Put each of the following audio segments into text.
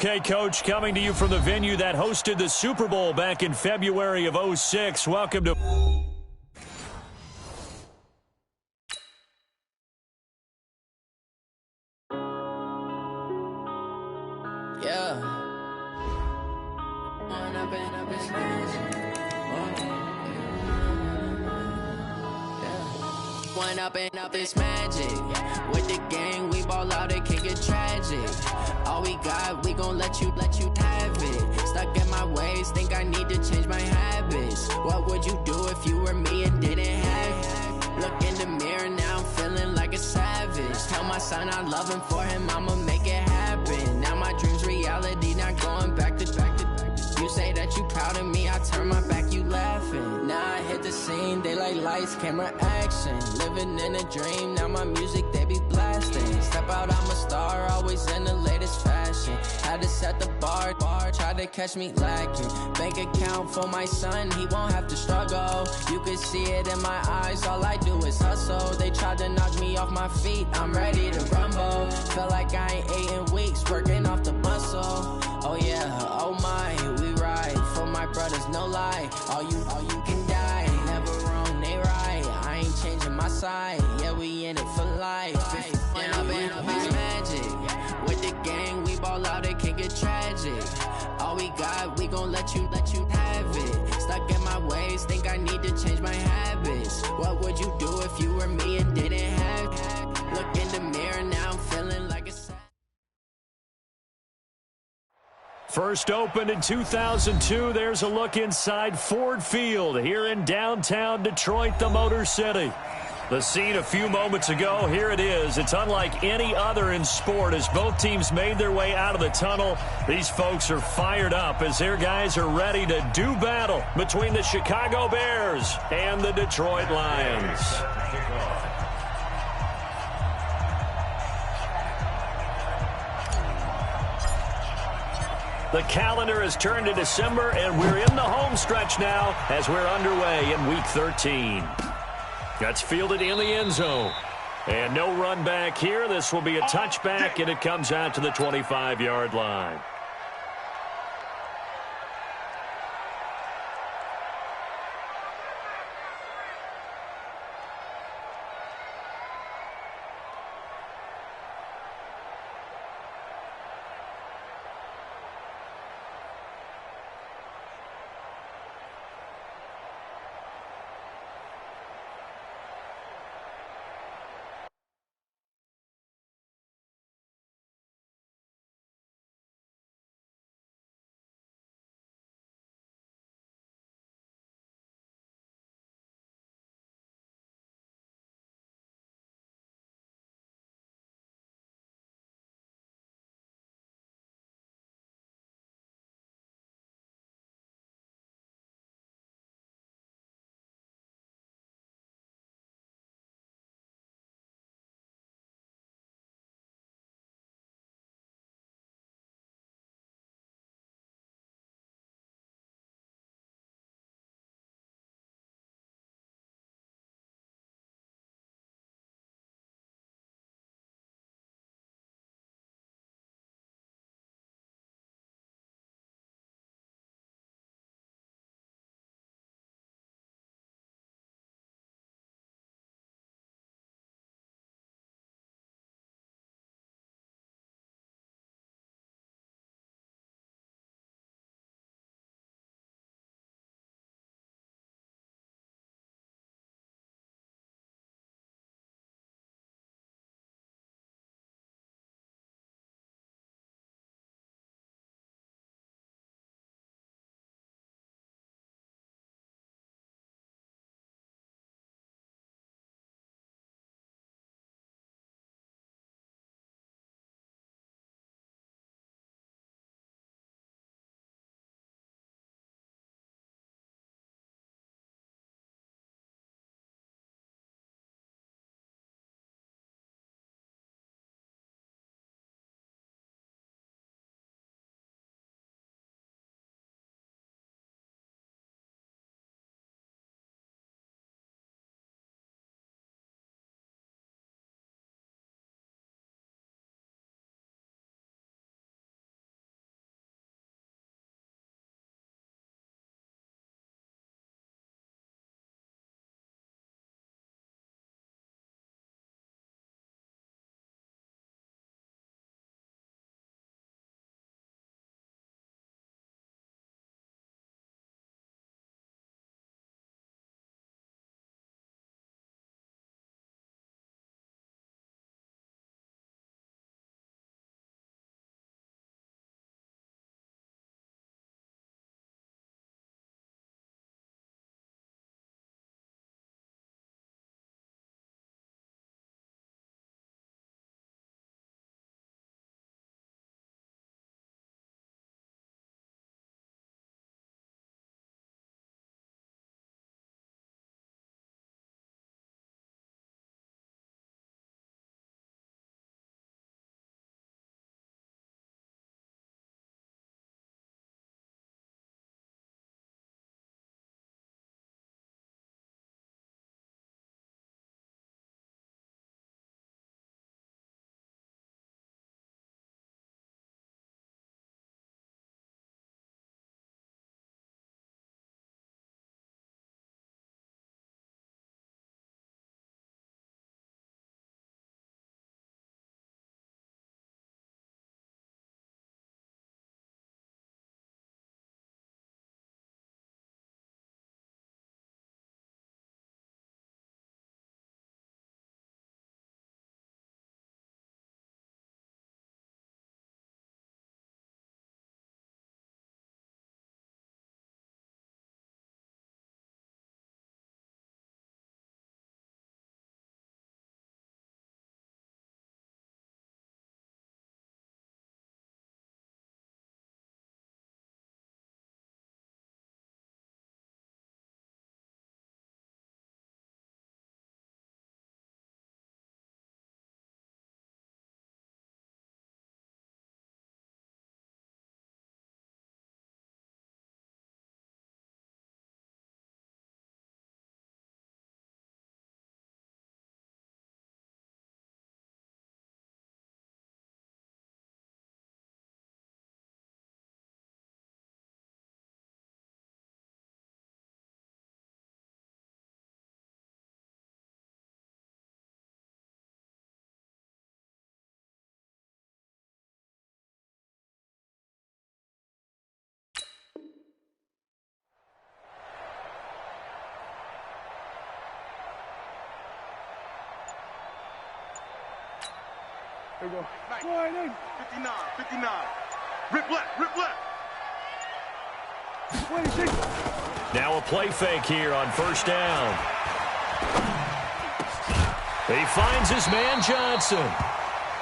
Okay, Coach, coming to you from the venue that hosted the Super Bowl back in February of '06. Welcome to... Up this magic. With the gang, we ball out, it can get tragic. All we got, we gon' let you have it. Stuck in my ways, think I need to change my habits. What would you do if you were me and didn't have it? Look in the mirror, now I'm feeling like a savage. Tell my son I love him, for him I'ma make it happen. Now my dream's reality, not going back to. You say that you proud of me, I turn my back, you laughing. Now I hit the scene, they like lights, camera, action. Living in a dream, now my music, they be blasting. Step out, I'm a star, always in the latest fashion. Had to set the bar, try to catch me lacking. Bank account for my son, he won't have to struggle. You can see it in my eyes, all I do is hustle. They tried to knock me off my feet, I'm ready to rumble. Felt like I ain't ate in weeks, working off the muscle. Oh yeah, oh my, we ride for my brothers, no lie. All you can die, never wrong, they right. I ain't changing my side, yeah, we in it for life. When up it's magic. With the gang, we ball out, it can get tragic. All we got, we gon' let you have it. Stuck in my ways, think I need to change my habits. What would you do if you were me and didn't have it? Look in the mirror, now I'm feeling like a... First opened in 2002, there's a look inside Ford Field here in downtown Detroit, the Motor City. The scene a few moments ago, here it is. It's unlike any other in sport as both teams made their way out of the tunnel. These folks are fired up as their guys are ready to do battle between the Chicago Bears and the Detroit Lions. The calendar has turned to December, and we're in the home stretch now as we're underway in Week 13. That's fielded in the end zone. And no run back here. This will be a touchback, and it comes out to the 25-yard line. There we go. 59, 59. Rip left, rip left. 26. Now a play fake here on first down. He finds his man Johnson.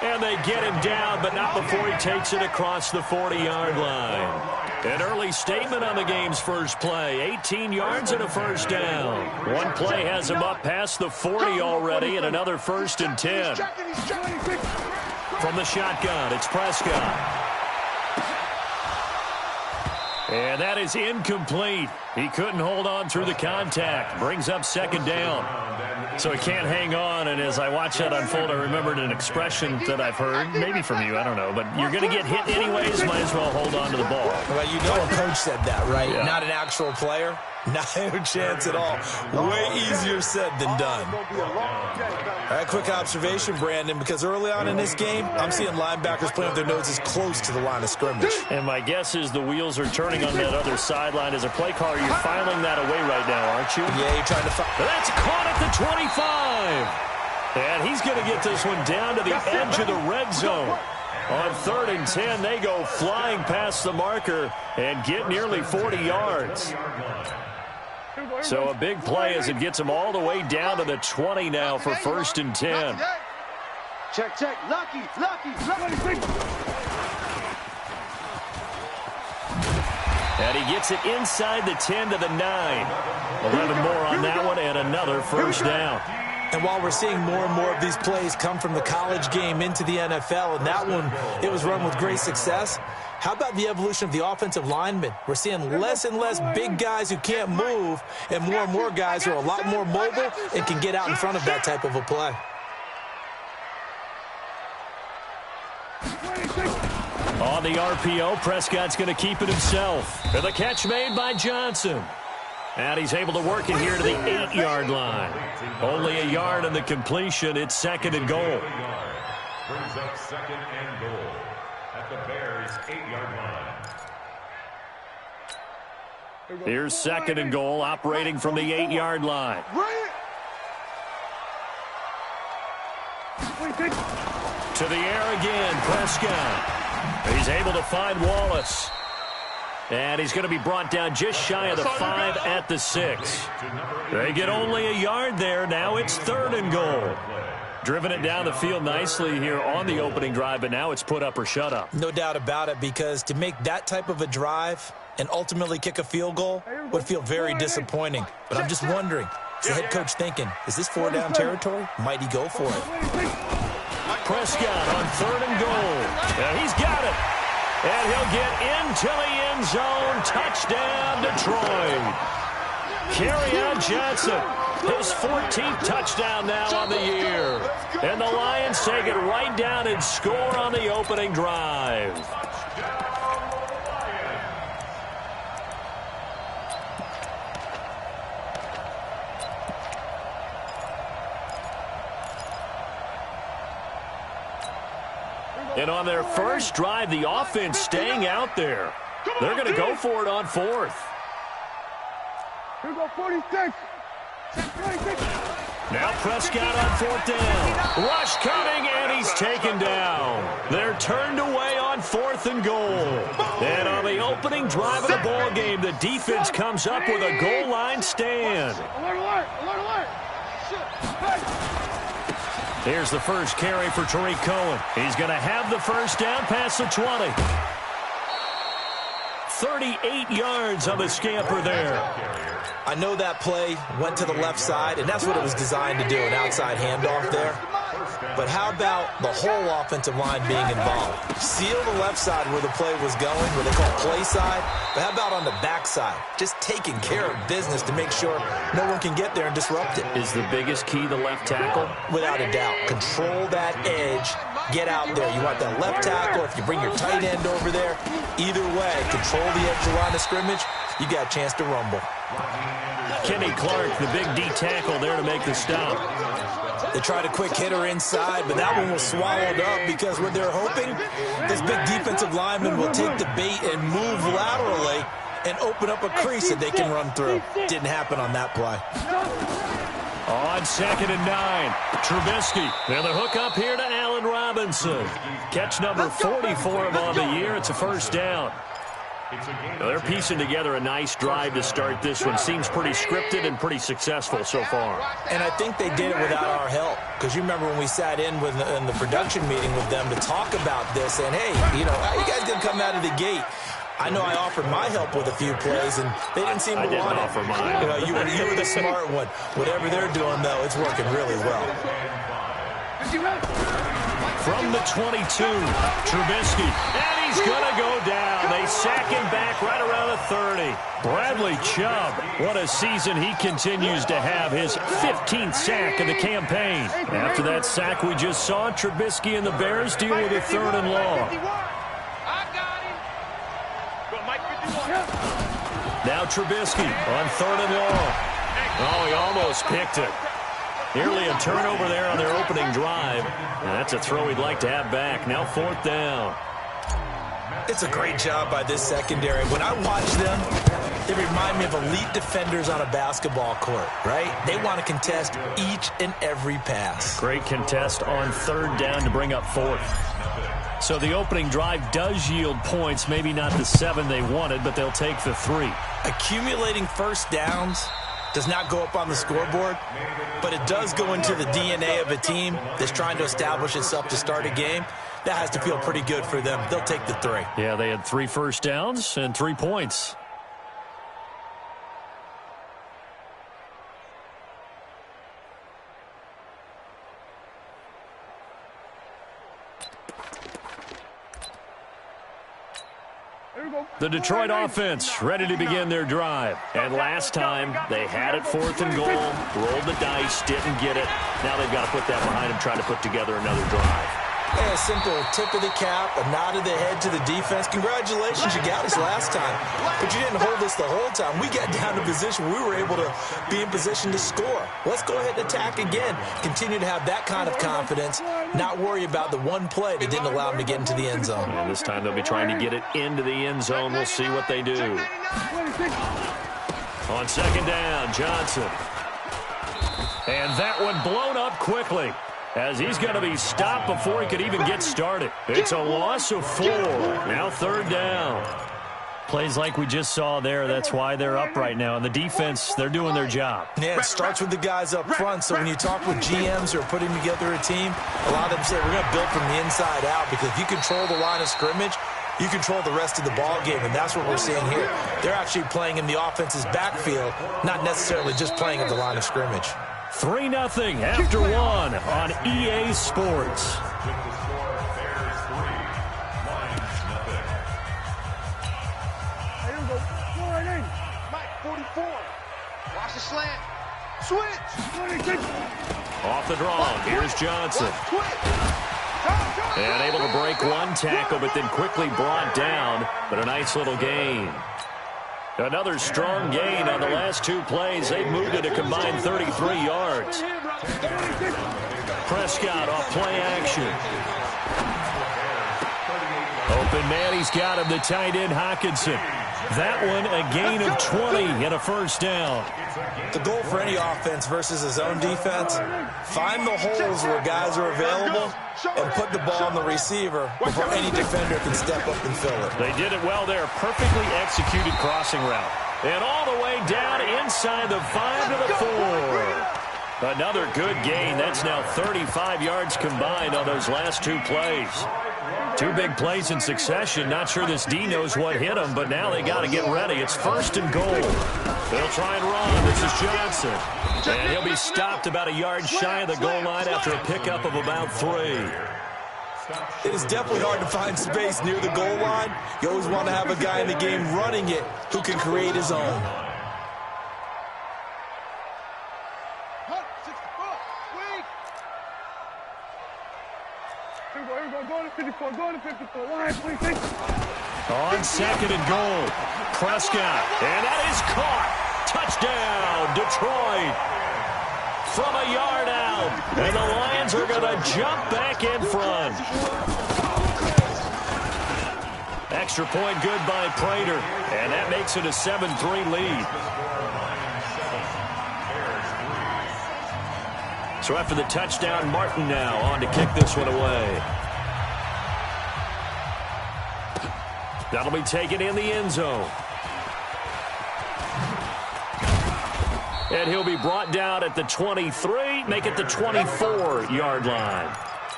And they get him down, but not before he takes it across the 40-yard line. An early statement on the game's first play. 18 yards and a first down. One play has him up past the 40 already, and another 1st and 10. From the shotgun, it's Prescott. And that is incomplete. He couldn't hold on through the contact. Brings up 2nd down. So he can't hang on, and as I watch that unfold, I remembered an expression that I've heard, maybe from you, I don't know, but you're going to get hit anyways, might as well hold on to the ball. Well, you know a coach said that, right? Yeah. Not an actual player. Not a chance at all. Way easier said than done. All right, quick observation, Brandon, because early on in this game, I'm seeing linebackers playing with their noses close to the line of scrimmage. And my guess is the wheels are turning on that other sideline. As a play caller, you're filing that away right now, aren't you? Yeah, you're trying to That's caught at the 25. And he's going to get this one down to the edge of the red zone. On 3rd and 10, they go flying past the marker and get nearly 40 yards. So a big play as it gets them all the way down to the 20 now for 1st and 10. Check, check. Lucky, lucky, lucky. And he gets it inside the 10 to the 9. 11 more on that one and another 1st down. And while we're seeing more and more of these plays come from the college game into the NFL, and that one, it was run with great success, how about the evolution of the offensive linemen? We're seeing less and less big guys who can't move and more guys who are a lot more mobile and can get out in front of that type of a play. On the RPO, Prescott's going to keep it himself. And the catch made by Johnson. And he's able to work it here to the 8-yard line. Only a yard on the completion. It's 2nd and goal. Brings up 2nd and goal at the Bears' 8-yard line. Here's 2nd and goal, operating from the 8-yard line. To the air again, Prescott. He's able to find Wallace. And he's going to be brought down just shy of the 5 at the 6. They get only a yard there. Now it's 3rd and goal. Driven it down the field nicely here on the opening drive, but now it's put up or shut up. No doubt about it, because to make that type of a drive and ultimately kick a field goal would feel very disappointing. But I'm just wondering, is the head coach thinking, is this 4-down territory? Might he go for it? Prescott on 3rd and goal. And he's got it. And he'll get into the end zone. Touchdown, Detroit. Kerryon Johnson, his 14th touchdown now on the year. And the Lions take it right down and score on the opening drive. And on their first drive, the offense staying out there. They're going to go for it on 4th. Here we go, 46. Now Prescott on 4th down. Rush coming, and he's taken down. They're turned away on 4th and goal. And on the opening drive of the ball game, the defense comes up with a goal line stand. Alert, alert, alert, alert. Here's the first carry for Tariq Cohen. He's going to have the first down past the 20. 38 yards on the scamper there. I know that play went to the left side, and that's what it was designed to do, an outside handoff there. But how about the whole offensive line being involved? Seal the left side where the play was going, where they call play side. But how about on the back side? Just taking care of business to make sure no one can get there and disrupt it. Is the biggest key the left tackle? Without a doubt. Control that edge. Get out there. You want that left tackle. If you bring your tight end over there, either way, control the edge of the line of scrimmage, you got a chance to rumble. Kenny Clark, the big D tackle there to make the stop. They tried a quick hitter inside, but that one was swallowed up because what they're hoping, this big defensive lineman will take the bait and move laterally and open up a crease that they can run through. Didn't happen on that play. On on 2nd and 9. Trubisky. And the hook up here to Allen Robinson. Catch number 44 of on the year. It's a first down. They're piecing together a nice drive to start this one. Seems pretty scripted and pretty successful so far. And I think they did it without our help. Because you remember when we sat in the production meeting with them to talk about this. And, hey, you know, how you guys going to come out of the gate? I know I offered my help with a few plays, and they didn't seem to want it. I didn't offer mine. You know, you were the smart one. Whatever they're doing, though, it's working really well. From the 22, Trubisky, and he's going to go down. They sack him back right around the 30. Bradley Chubb, what a season he continues to have, his 15th sack of the campaign. After that sack we just saw, Trubisky and the Bears deal with a 3rd and long. Now Trubisky on 3rd and long. Oh, he almost picked it. Nearly a turnover there on their opening drive. And that's a throw he'd like to have back. Now 4th down. It's a great job by this secondary. When I watch them, they remind me of elite defenders on a basketball court, right? They want to contest each and every pass. Great contest on 3rd down to bring up 4th. So the opening drive does yield points, maybe not the 7 they wanted, but they'll take the 3. Accumulating first downs does not go up on the scoreboard, but it does go into the DNA of a team that's trying to establish itself to start a game. That has to feel pretty good for them. They'll take the 3. Yeah, they had 3 first downs and 3 points. The Detroit offense ready to begin their drive. And last time, they had it 4th and goal, rolled the dice, didn't get it. Now they've got to put that behind them, try to put together another drive. Yeah, a simple tip of the cap, a nod of the head to the defense. Congratulations, you got us last time. But you didn't hold us the whole time. We got down to position where we were able to be in position to score. Let's go ahead and attack again. Continue to have that kind of confidence, not worry about the one play that didn't allow them to get into the end zone. And this time they'll be trying to get it into the end zone. We'll see what they do. On 2nd down, Johnson. And that one blown up quickly, as he's going to be stopped before he could even get started. It's a loss of 4. Now 3rd down. Plays like we just saw there, that's why they're up right now. And the defense, they're doing their job. Yeah, it starts with the guys up front. So when you talk with GMs who are putting together a team, a lot of them say we're going to build from the inside out, because if you control the line of scrimmage, you control the rest of the ball game, and that's what we're seeing here. They're actually playing in the offense's backfield, not necessarily just playing at the line of scrimmage. 3-0 after 1 on EA Sports. Mike, 44. Watch the slant. Switch. Off the draw. Here's Johnson. And able to break one tackle, but then quickly brought down. But a nice little gain. Another strong gain on the last 2 plays. They've moved it a combined 33 yards. Prescott off play action. Open man, he's got him, the tight end Hockenson. That one a gain of 20 and a first down. The goal for any offense versus his own defense, find the holes where guys are available and put the ball on the receiver before any defender can step up and fill it. They did it well there. Perfectly executed crossing route. And all the way down inside the 5 to the 4. Another good gain. That's now 35 yards combined on those last 2 plays. 2 big plays in succession. Not sure this D knows what hit him, but now they got to get ready. It's 1st and goal. They'll try and run. This is Johnson. And he'll be stopped about a yard shy of the goal line after a pickup of about 3. It is definitely hard to find space near the goal line. You always want to have a guy in the game running it who can create his own. Go to 54, go to 54. Line, please. On 2nd and goal, Prescott, and that is caught. Touchdown, Detroit. From a yard out, and the Lions are going to jump back in front. Extra point good by Prater, and that makes it a 7-3 lead. So after the touchdown, Martin now on to kick this one away. That'll be taken in the end zone. And he'll be brought down at the 23, make it the 24-yard line.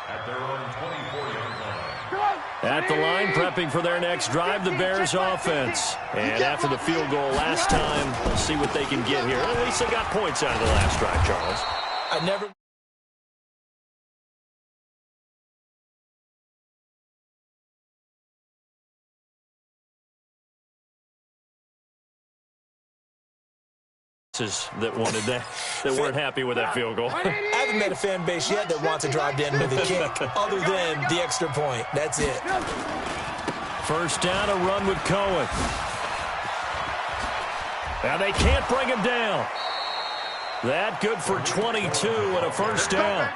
At their own 24-yard line. At the line, prepping for their next drive, the Bears offense. And after the field goal last time, we'll see what they can get here. At least they got points out of the last drive, Charles. I never... that wanted that weren't happy with that field goal. I haven't met a fan base yet that wants to drive down with a kick other than the extra point. That's it. First down, a run with Cohen. Now they can't bring him down. That good for 22 and a first down.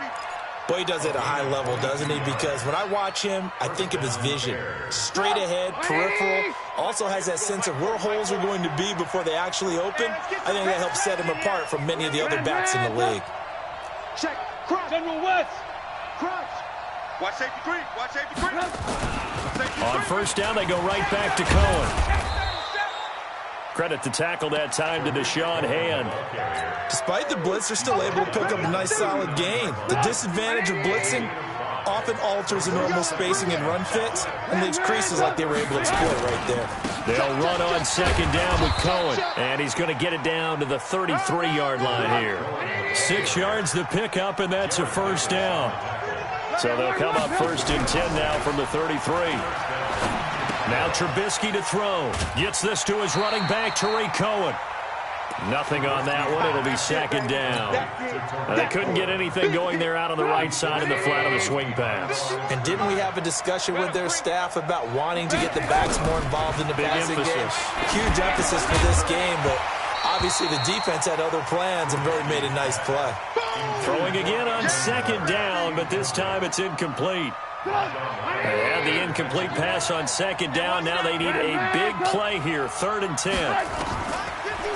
Boy, he does it at a high level, doesn't he? Because when I watch him, I think of his vision. Straight ahead, peripheral. Also has that sense of where holes are going to be before they actually open. I think that helps set him apart from many of the other backs in the league. Check. Cross. General West. Cross. Watch safety three. Watch safety three. On first down, they go right back to Cohen. Credit the tackle that time to Deshaun Hand. Despite the blitz, they're still able to pick up a nice solid gain. The disadvantage of blitzing often alters the normal spacing and run fits and leaves creases like they were able to exploit right there. They'll run on second down with Cohen, and he's going to get it down to the 33-yard line here. 6 yards the pickup, and that's a first down. So they'll come up first and 10 now from the 33. Now Trubisky to throw. Gets this to his running back, Tariq Cohen. Nothing on that one. It'll be second down. They couldn't get anything going there out on the right side in the flat of the swing pass. And didn't we have a discussion with their staff about wanting to get the backs more involved in the passing game? Huge emphasis for this game, but obviously the defense had other plans and really made a nice play. Throwing again on second down, but this time it's incomplete. They had the incomplete pass on second down. Now they need a big play here, 3rd and 10.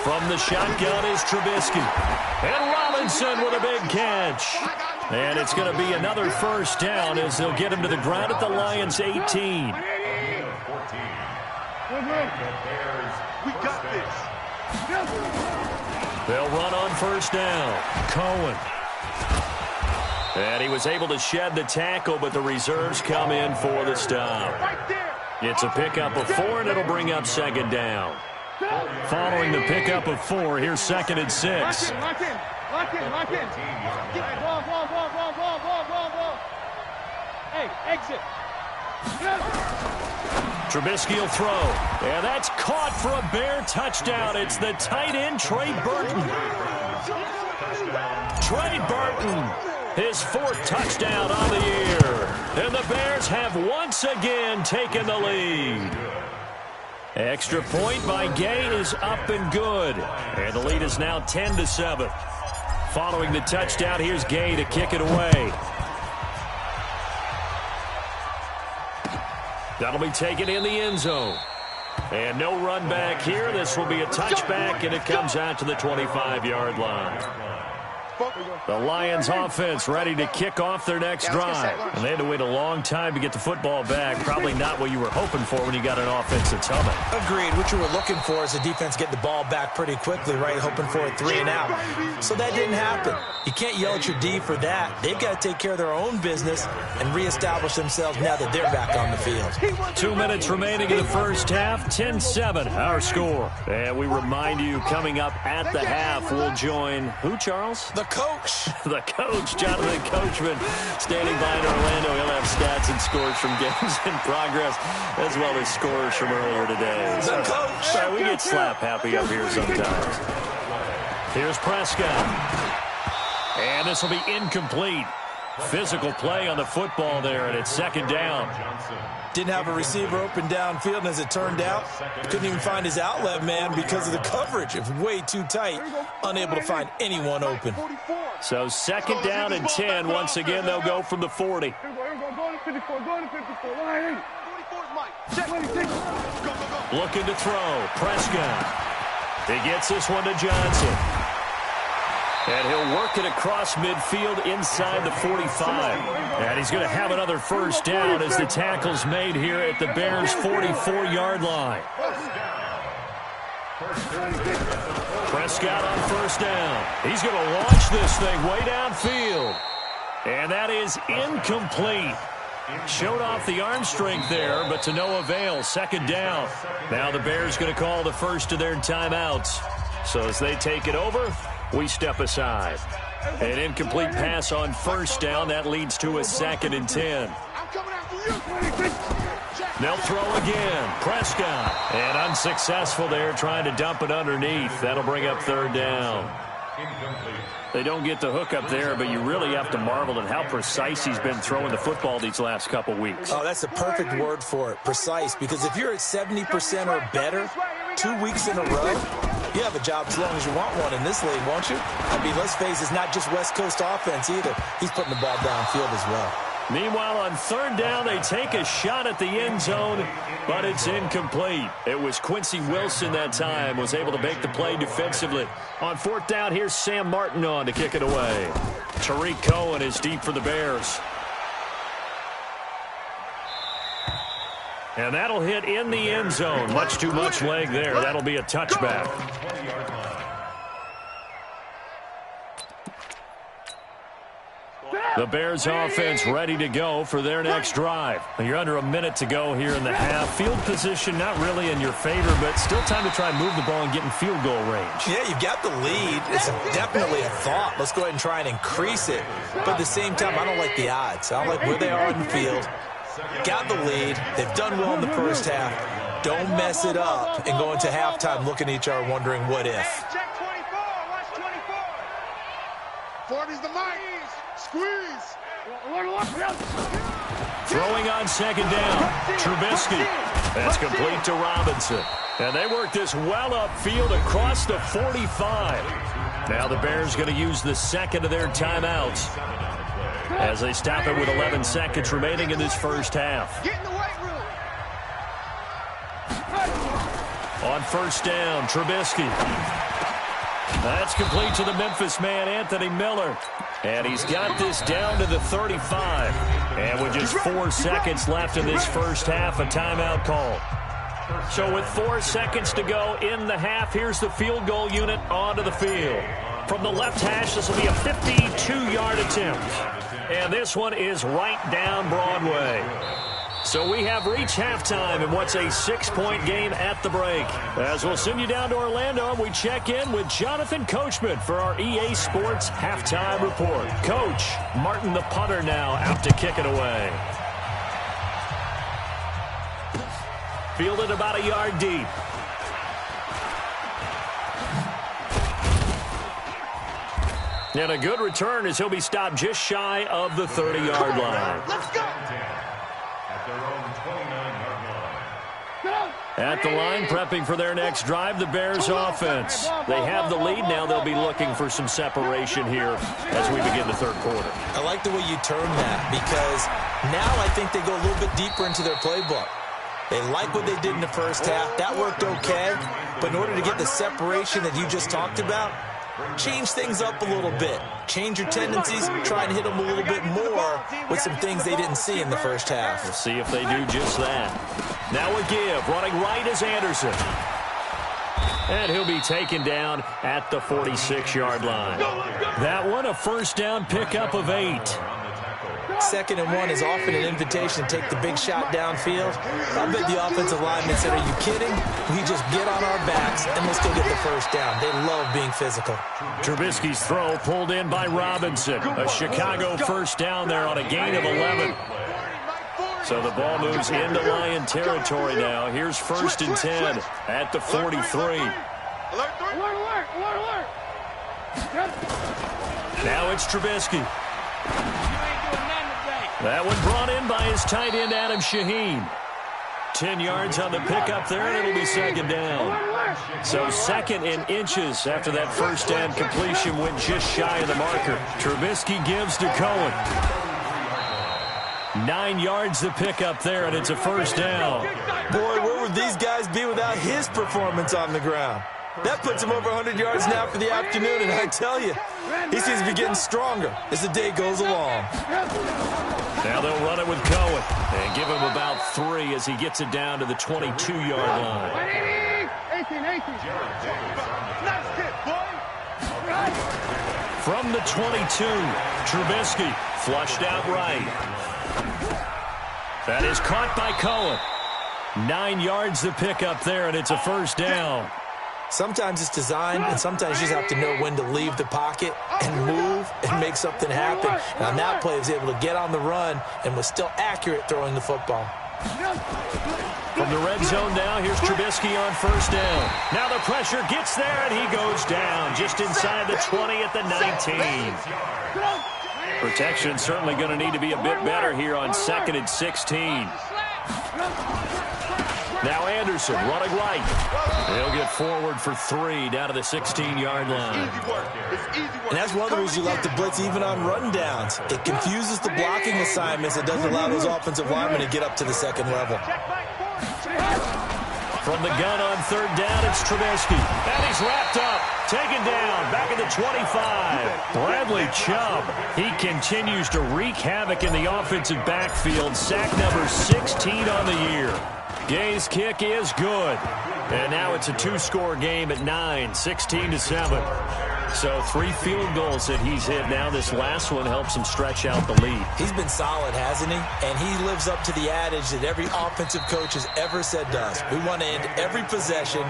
From the shotgun is Trubisky. And Robinson with a big catch. And it's going to be another first down as they'll get him to the ground at the Lions' 18. We got this. They'll run on first down. Cohen. And he was able to shed the tackle, but the reserves come in for the stop. It's a pickup of 4, and it'll bring up second down. Following the pickup of 4, here's 2nd and 6. Lock in. Ball. Hey, exit. Trubisky will throw. And that's caught for a Bear touchdown. It's the tight end, Trey Burton. Trey Burton, his 4th touchdown on the year. And the Bears have once again taken the lead. Extra point by Gay is up and good. And the lead is now 10-7. Following the touchdown, here's Gay to kick it away. That'll be taken in the end zone. And no run back here. This will be a touchback, and it comes out to the 25-yard line. The Lions offense ready to kick off their next drive. And they had to wait a long time to get the football back. Probably not what you were hoping for when you got an offense that's humming. Agreed. What you were looking for is the defense get the ball back pretty quickly, right? Hoping for a 3 and out. So that didn't happen. You can't yell at your D for that. They've got to take care of their own business and reestablish themselves now that they're back on the field. 2 minutes remaining in the first half. 10-7, our score. And we remind you, coming up at the half, we'll join who, Charles? The coach. The coach, Jonathan Coachman, standing by in Orlando. He'll have stats and scores from games in progress, as well as scores from earlier today. The coach. We get slap happy up here sometimes. Here's Prescott. And this will be incomplete. Physical play on the football there, and it's second down. Didn't have a receiver open downfield, and as it turned out, couldn't even find his outlet man because of the coverage. It was way too tight, unable to find anyone open. So second down and 10. Once again, they'll go from the 40. Go to 54. Line 8. Looking to throw. Prescott. He gets this one to Johnson. And he'll work it across midfield inside the 45. And he's going to have another first down as the tackle's made here at the Bears' 44-yard line. Prescott on first down. He's going to launch this thing way downfield. And that is incomplete. Showed off the arm strength there, but to no avail. Second down. Now the Bears going to call the first of their timeouts. So as they take it over, we step aside. An incomplete pass on first down. That leads to a 2nd and 10. They'll throw again. Prescott. And unsuccessful there, trying to dump it underneath. That'll bring up 3rd down. They don't get the hook up there, but you really have to marvel at how precise he's been throwing the football these last couple weeks. Oh, that's the perfect word for it, precise, because if you're at 70% or better 2 weeks in a row, you have a job as long as you want one in this league, won't you? I mean, let's face it, it's not just West Coast offense either. He's putting the ball downfield as well. Meanwhile, on 3rd down, they take a shot at the end zone, but it's incomplete. It was Quincy Wilson that time, was able to make the play defensively. On 4th down, here's Sam Martin on to kick it away. Tariq Cohen is deep for the Bears. And that'll hit in the end zone. Much too much leg there. That'll be a touchback. The Bears offense ready to go for their next drive. You're under a minute to go here in the half. Field position not really in your favor, but still time to try and move the ball and get in field goal range. Yeah, you've got the lead. It's definitely a thought. Let's go ahead and try and increase it. But at the same time, I don't like the odds. I don't like where they are on the field. Got the lead. They've done well in the first half. Don't mess it up and go into halftime looking at each other wondering what if. Check 24. Watch 24. 40's the mic. Squeeze. Throwing on 2nd down. Trubisky. That's complete to Robinson. And they work this well upfield across the 45. Now the Bears going to use the 2nd of their timeouts as they stop it with 11 seconds remaining in this first half. Get in the weight room. On 1st down, Trubisky. That's complete to the Memphis man, Anthony Miller. And he's got this down to the 35. And with just 4 seconds left in this first half, a timeout call. So with 4 seconds to go in the half, here's the field goal unit onto the field. From the left hash, this will be a 52-yard attempt. And this one is right down Broadway. So we have reached halftime in what's a 6-point game at the break. As we'll send you down to Orlando, we check in with Jonathan Coachman for our EA Sports Halftime Report. Coach, Martin the punter now out to kick it away. Fielded about a yard deep. And a good return as he'll be stopped just shy of the 30-yard line. Let's go. At the line, prepping for their next drive, the Bears offense. They have the lead. Now they'll be looking for some separation here as we begin the 3rd quarter. I like the way you term that because now I think they go a little bit deeper into their playbook. They like what they did in the first half. That worked okay. But in order to get the separation that you just talked about, change things up a little bit. Change your tendencies. Try and hit them a little bit more with some things they didn't see in the first half. We'll see if they do just that. Now a give. Running right is Anderson. And he'll be taken down at the 46-yard line. That one, a first down pickup of 8. 2nd and 1 is often an invitation to take the big shot downfield. I bet the offensive linemen said, are you kidding? We just get on our backs and let's go get the first down. They love being physical. Trubisky's throw pulled in by Robinson. A Chicago first down there on a gain of 11. So the ball moves into Lion territory now. Here's 1st and 10 at the 43. Now it's Trubisky. That one brought in by his tight end, Adam Shaheen. 10 yards on the pickup there, and it'll be 2nd down. So 2nd and inches after that first down completion went just shy of the marker. Trubisky gives to Cohen. 9 yards the pickup there, and it's a first down. Boy, where would these guys be without his performance on the ground? That puts him over 100 yards now for the afternoon, and I tell you, he seems to be getting stronger as the day goes along. Now they'll run it with Cohen and give him about 3 as he gets it down to the 22-yard line. 18. Nice hit, boy. From the 22, Trubisky flushed out right. That is caught by Cohen. 9 yards to pick up there, and it's a first down. Sometimes it's designed, and sometimes you just have to know when to leave the pocket and move and make something happen. And on that play, he was able to get on the run and was still accurate throwing the football. From the red zone now, here's Trubisky on first down. Now the pressure gets there, and he goes down just inside the 20 at the 19. Protection certainly going to need to be a bit better here on 2nd and 16. Now Anderson running right. He'll get forward for 3 down to the 16-yard line. And that's one of the reasons you like to blitz even on run downs. It confuses the blocking assignments. It doesn't allow those offensive linemen to get up to the second level. From the gun on 3rd down, it's Trubisky. And he's wrapped up. Taken down. Back at the 25. Bradley Chubb. He continues to wreak havoc in the offensive backfield. Sack number 16 on the year. Gay's kick is good. And now it's a 2-score game at 9, 16-7. So 3 field goals that he's hit now. This last one helps him stretch out the lead. He's been solid, hasn't he? And he lives up to the adage that every offensive coach has ever said to us. We want to end every possession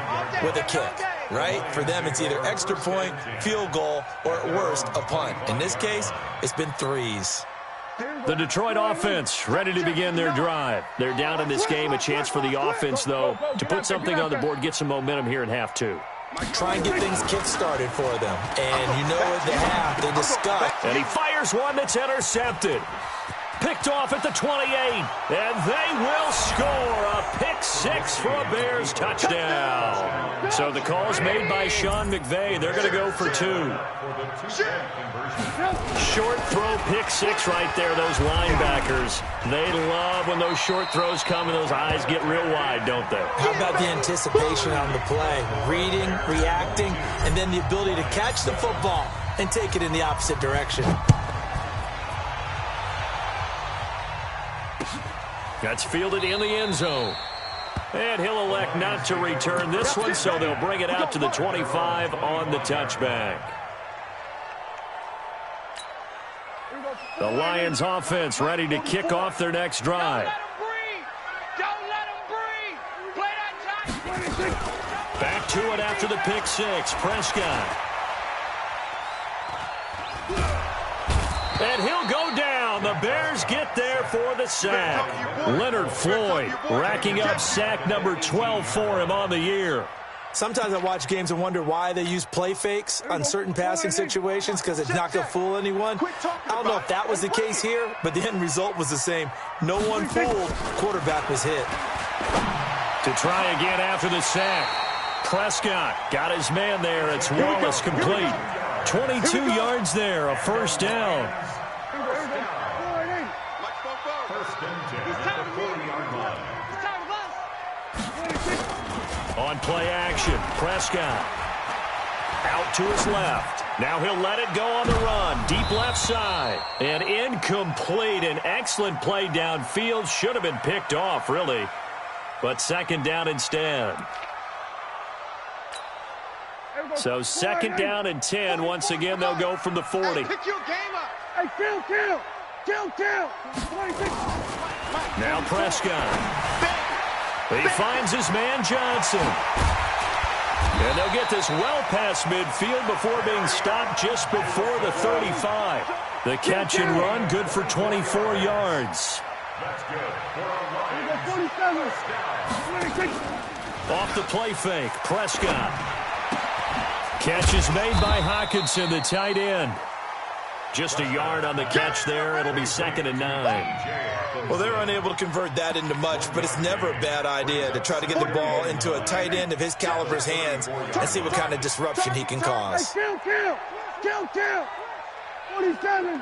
with a kick, right? For them, it's either extra point, field goal, or at worst, a punt. In this case, it's been 3s. The Detroit offense ready to begin their drive. They're down in this game. A chance for the offense, though, to put something on the board, get some momentum here in half 2. Try and get things kick-started for them. And you know at the half, they discuss. And he fires one that's intercepted. Picked off at the 28. And they will score a pick 6 for a Bears touchdown. So the call's made by Sean McVay. They're going to go for 2. Short throw, pick 6 right there, those linebackers. They love when those short throws come and those eyes get real wide, don't they? How about the anticipation on the play? Reading, reacting, and then the ability to catch the football and take it in the opposite direction. That's fielded in the end zone. And he'll elect not to return this one, so they'll bring it out to the 25 on the touchback. The Lions offense ready to kick off their next drive. Don't let him breathe. Play that time. Back to it after the pick 6. Prescott. And he'll go down. The Bears get there for the sack. Leonard Floyd racking up sack number 12 for him on the year. Sometimes I watch games and wonder why they use play fakes on certain passing situations because it's not going to fool anyone. I don't know if that was the case here, but the end result was the same. No one fooled. Quarterback was hit. To try again after the sack. Prescott got his man there. It's Wallace complete. 22 yards there, a first down. On play action, Prescott out to his left. Now he'll let it go on the run. Deep left side. And incomplete. An excellent play downfield. Should have been picked off, really. But second down instead. So 2nd down and 10. Once again, they'll go from the 40. Pick your game up. Hey, kill. Now Prescott. He finds his man Johnson. And they'll get this well past midfield before being stopped just before the 35. The catch and run, good for 24 yards. That's good. Off the play fake, Prescott. Catch is made by Hockenson, the tight end. Just a yard on the catch there. It'll be 2nd and 9. Well, they're unable to convert that into much, but it's never a bad idea to try to get the ball into a tight end of his caliber's hands and see what kind of disruption he can cause. Kill. 47.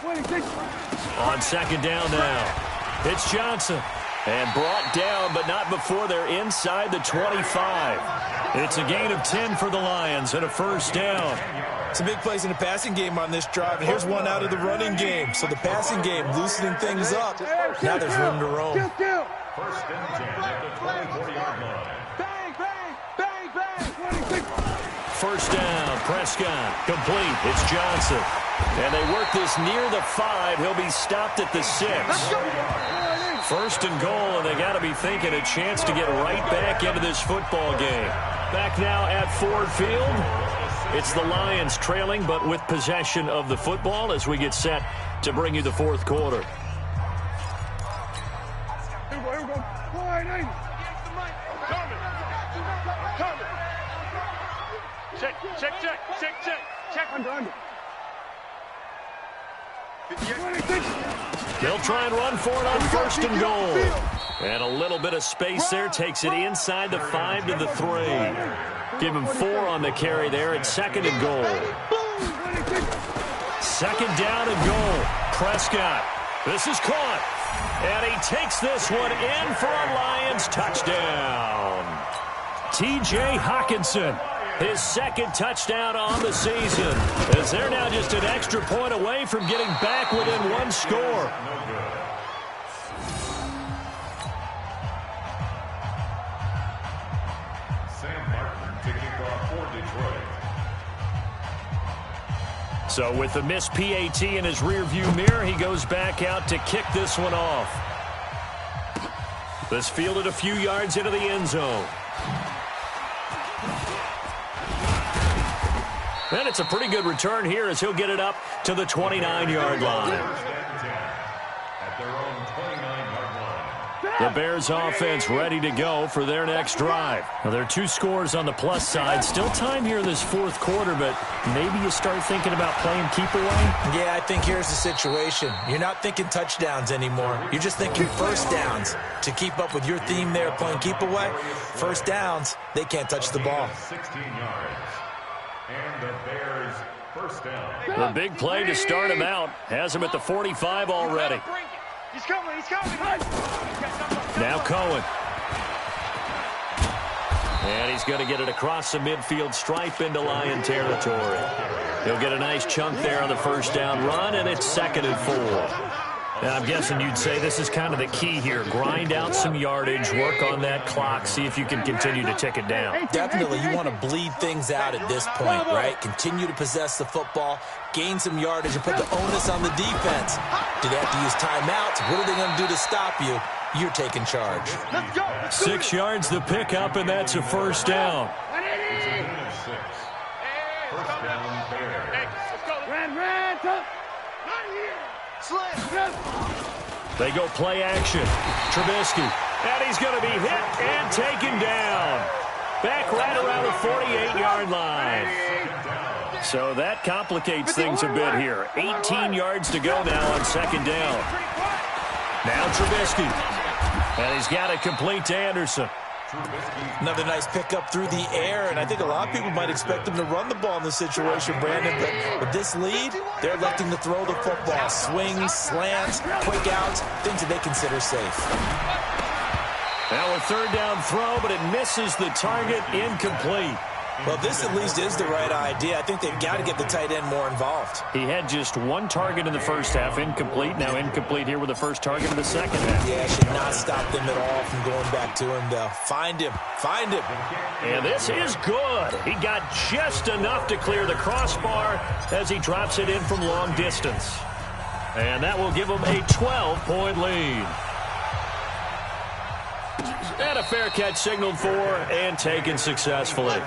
26. On 2nd down now. It's Johnson. And brought down, but not before they're inside the 25. It's a gain of 10 for the Lions and a first down. Some big plays in the passing game on this drive, and here's one out of the running game. So the passing game loosening things up. Now there's room to roam. First and 10 at the 24-yard line. Bang, bang, bang, bang. 26. First down, Prescott, complete. It's Johnson. And they work this near the 5. He'll be stopped at the 6. First and goal, and they got to be thinking a chance to get right back into this football game. Back now at Ford Field. It's the Lions trailing, but with possession of the football as we get set to bring you the fourth quarter. Here we go. Wide 80. Check. Under. 26. They'll try and run for it on first and goal. And a little bit of space there takes it inside the 5 to the 3. Give him 4 on the carry there at second and goal. Second down and goal. Prescott. This is caught. And he takes this one in for a Lions touchdown. T.J. Hockenson. His second touchdown on the season, as they're now just an extra point away from getting back within one score. Sam Martin to kick off for Detroit. So with the missed PAT in his rearview mirror, he goes back out to kick this one off. This fielded a few yards into the end zone. And it's a pretty good return here as he'll get it up to the 29-yard line. At their own 29-yard line. The Bears offense ready to go for their next drive. Now, there are 2 scores on the plus side. Still time here in this fourth quarter, but maybe you start thinking about playing keep away? Yeah, I think here's the situation. You're not thinking touchdowns anymore. You're just thinking first downs. To keep up with your theme there, playing keep away, first downs, they can't touch the ball. 16 yards. And the Bears first down. The big play to start him out. Has him at the 45 already. He's coming. Now Cohen. And he's going to get it across the midfield stripe into Lion territory. He'll get a nice chunk there on the first down run, and it's 2nd and 4. And I'm guessing you'd say this is kind of the key here. Grind out some yardage, work on that clock, see if you can continue to tick it down. Definitely, you want to bleed things out at this point, right? Continue to possess the football, gain some yardage, and put the onus on the defense. Do they have to use timeouts? What are they going to do to stop you? You're taking charge. 6 yards the pickup, and that's a first down. First down, Bears. They go play action. Trubisky. And he's going to be hit and taken down. Back right around the 48-yard line. So that complicates things a bit here. 18 yards to go now on second down. Now Trubisky. And he's got it complete to Anderson. Another nice pickup through the air, and I think a lot of people might expect him to run the ball in this situation, Brandon, but with this lead, they're electing to throw the football. Swings, slants, quick outs, things that they consider safe. Now a third down throw, but it misses the target, incomplete. Well, this at least is the right idea. I think they've got to get the tight end more involved. He had just 1 target in the first half, incomplete. Now incomplete here with the first target in the second half. Yeah, should not stop them at all from going back to him, though. Find him. And this is good. He got just enough to clear the crossbar as he drops it in from long distance. And that will give him a 12-point lead. And a fair catch signaled for and taken successfully. The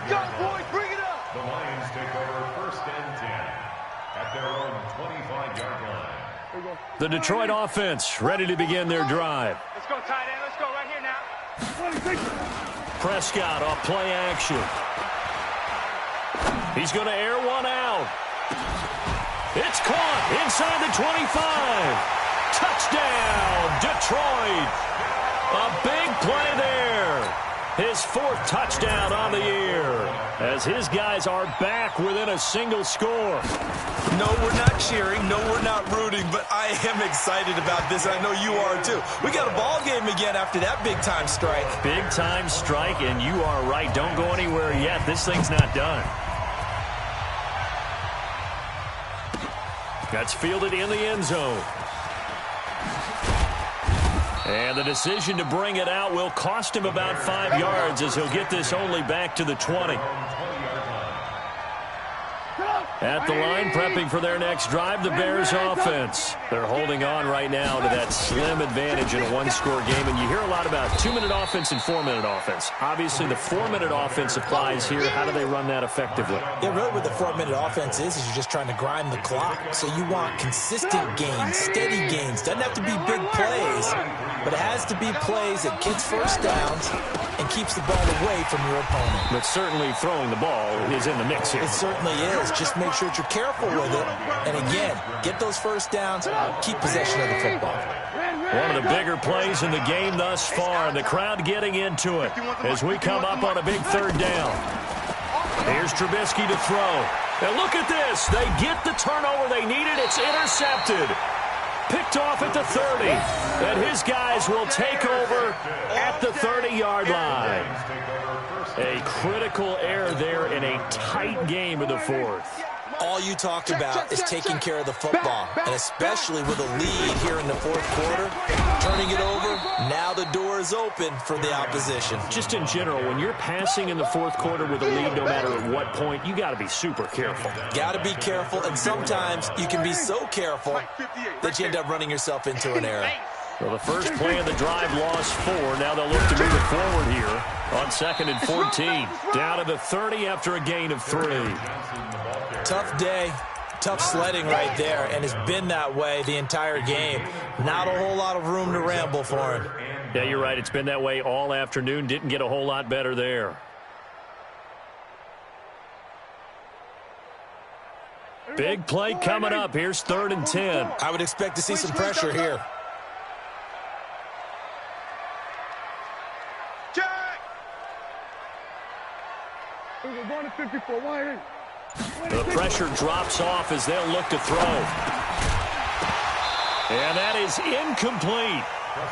Lions take over first and 10 at their own 25-yard line. The Detroit offense ready to begin their drive. Let's go, tight end. Let's go right here now. 26. Prescott off play action. He's going to air one out. It's caught inside the 25. Touchdown, Detroit. A big play there. His 4th touchdown on the year. as his guys are back within a single score. No, we're not cheering. No, we're not rooting, but I am excited about this, and I know you are too. We got a ball game again after that big-time strike. Big-time strike, and you are right. Don't go anywhere yet. This thing's not done. That's fielded in the end zone. And the decision to bring it out will cost him about 5 yards, as he'll get this only back to the 20. At the line, prepping for their next drive, the Bears offense. They're holding on right now to that slim advantage in a one-score game. And you hear a lot about 2-minute offense and 4-minute offense. Obviously, the 4-minute offense applies here. How do they run that effectively? Yeah, really what the 4-minute offense is you're just trying to grind the clock. So you want consistent gains, steady gains. Doesn't have to be big plays, but it has to be plays that gets first downs and keeps the ball away from your opponent. But certainly throwing the ball is in the mix here. It certainly is. Just make sure that you're careful with it. And again, get those first downs, keep possession of the football. One of the bigger plays in the game thus far. The crowd getting into it as we come up on a big third down. Here's Trubisky to throw. And look at this. They get the turnover they needed. It's intercepted. Picked off at the 30. And his guys will take over at the 30-yard line. A critical error there in a tight game in the fourth. All you talk about is taking care of the football, and especially with a lead here in the fourth quarter, turning it over, now the door is open for the opposition. Just in general, when you're passing in the fourth quarter with a lead, no matter at what point, you got to be super careful. Got to be careful, and sometimes you can be so careful that you end up running yourself into an error. Well, the first play of the drive lost 4. Now they'll look to move it forward here on 2nd and 14. Down to the 30 after a gain of 3. Tough day, tough sledding right there, and it's been that way the entire game. Not a whole lot of room to ramble for him. Yeah, you're right. It's been that way all afternoon. Didn't get a whole lot better there. Big play coming up. Here's 3rd and 10. I would expect to see some pressure here. The pressure drops off as they'll look to throw. And that is incomplete.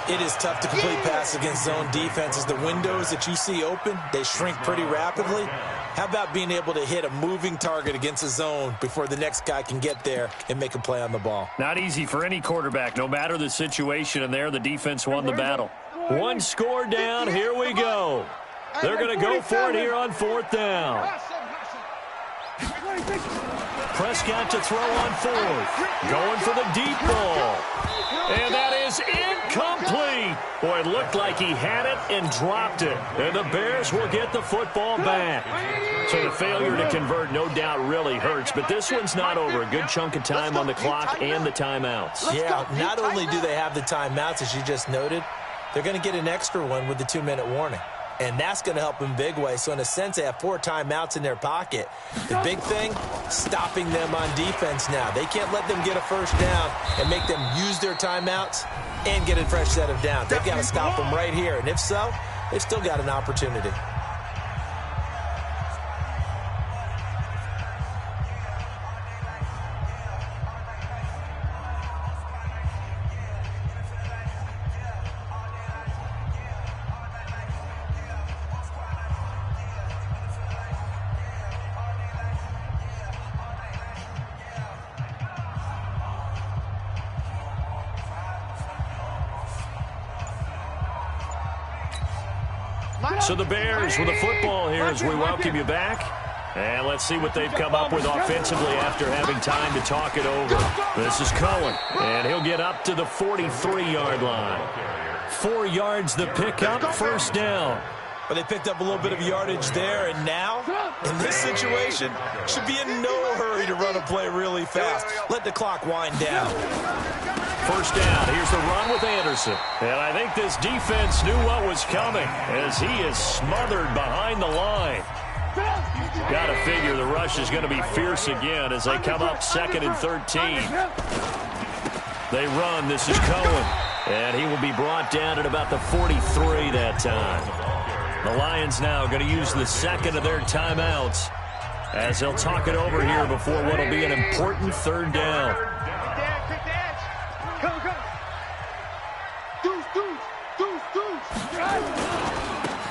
It is tough to complete pass against zone defenses. The windows that you see open, they shrink pretty rapidly. How about being able to hit a moving target against a zone before the next guy can get there and make a play on the ball? Not easy for any quarterback, no matter the situation. And there, the defense won the battle. 1 score down. Here we go. They're going to go for it here on 4th down. Prescott to throw on 4th. Going for the deep ball. And that is incomplete. Boy, it looked like he had it and dropped it. And the Bears will get the football back. So the failure to convert no doubt really hurts. But this one's not over. A good chunk of time on the clock and the timeouts. Yeah, not only do they have the timeouts, as you just noted, they're going to get an extra one with the 2-minute warning. And that's going to help in big way. So in a sense, they have 4 timeouts in their pocket. The big thing, stopping them on defense now. They can't let them get a first down and make them use their timeouts and get a fresh set of downs. They've got to stop them right here. And if so, they've still got an opportunity. So the Bears with the football here as we welcome you back. And let's see what they've come up with offensively after having time to talk it over. This is Cohen, and he'll get up to the 43-yard line. 4 yards the pickup, first down. But they picked up a little bit of yardage there, and now, in this situation, should be in no hurry to run a play really fast. Let the clock wind down. First down. Here's the run with Anderson. And I think this defense knew what was coming as he is smothered behind the line. Got to figure the rush is going to be fierce again as they come up 2nd and 13. They run. This is Cohen. And he will be brought down at about the 43 that time. The Lions now going to use the second of their timeouts as they'll talk it over here before what will be an important third down.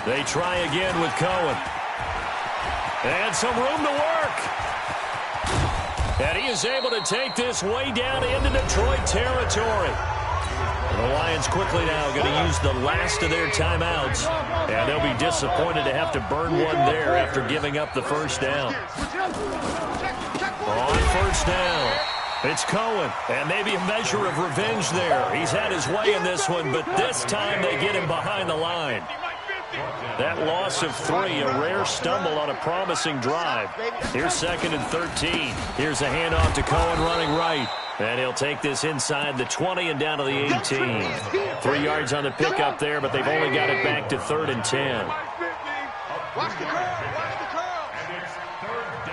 They try again with Cohen. And some room to work. And he is able to take this way down into Detroit territory. The Lions quickly now going to use the last of their timeouts. And they'll be disappointed to have to burn one there after giving up the first down. On first down, it's Cohen. And maybe a measure of revenge there. He's had his way in this one, but this time they get him behind the line. That loss of 3, a rare stumble on a promising drive. Here's 2nd and 13. Here's a handoff to Cohen running right. And he'll take this inside the 20 and down to the 18. 3 yards on the pickup there, but they've only got it back to 3rd and 10. Watch the curl. Watch the curl. And it's 3rd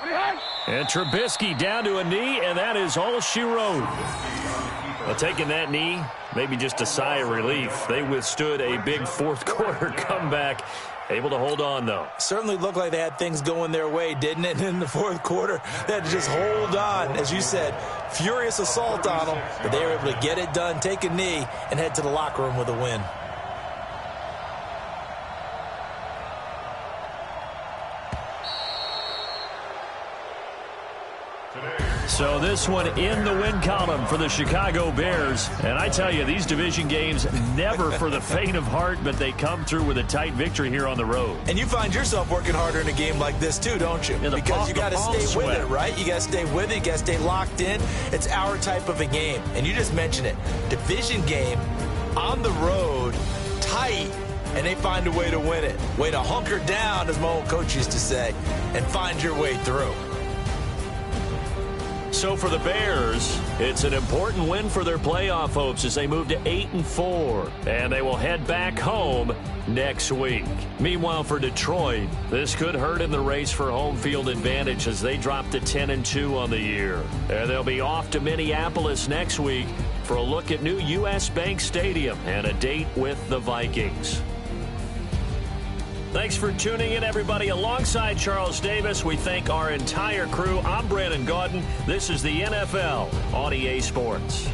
down. And Trubisky down to a knee, and that is all she wrote. Well, taking that knee, maybe just a sigh of relief. They withstood a big fourth-quarter comeback. Able to hold on, though. Certainly looked like they had things going their way, didn't it? In the fourth quarter, they had to just hold on. As you said, furious assault on them, but they were able to get it done, take a knee, and head to the locker room with a win. So this one in the win column for the Chicago Bears. And I tell you, these division games never for the faint of heart, but they come through with a tight victory here on the road. And you find yourself working harder in a game like this too, don't you? Because you got to stay with it, right? You got to stay with it. You got to stay locked in. It's our type of a game. And you just mentioned it. Division game on the road, tight, and they find a way to win it. Way to hunker down, as my old coach used to say, and find your way through. So for the Bears, it's an important win for their playoff hopes as they move to 8-4, and they will head back home next week. Meanwhile, for Detroit, this could hurt in the race for home field advantage as they drop to 10-2 on the year. And they'll be off to Minneapolis next week for a look at new U.S. Bank Stadium and a date with the Vikings. Thanks for tuning in, everybody. Alongside Charles Davis, we thank our entire crew. I'm Brandon Gaudin. This is the NFL on EA Sports.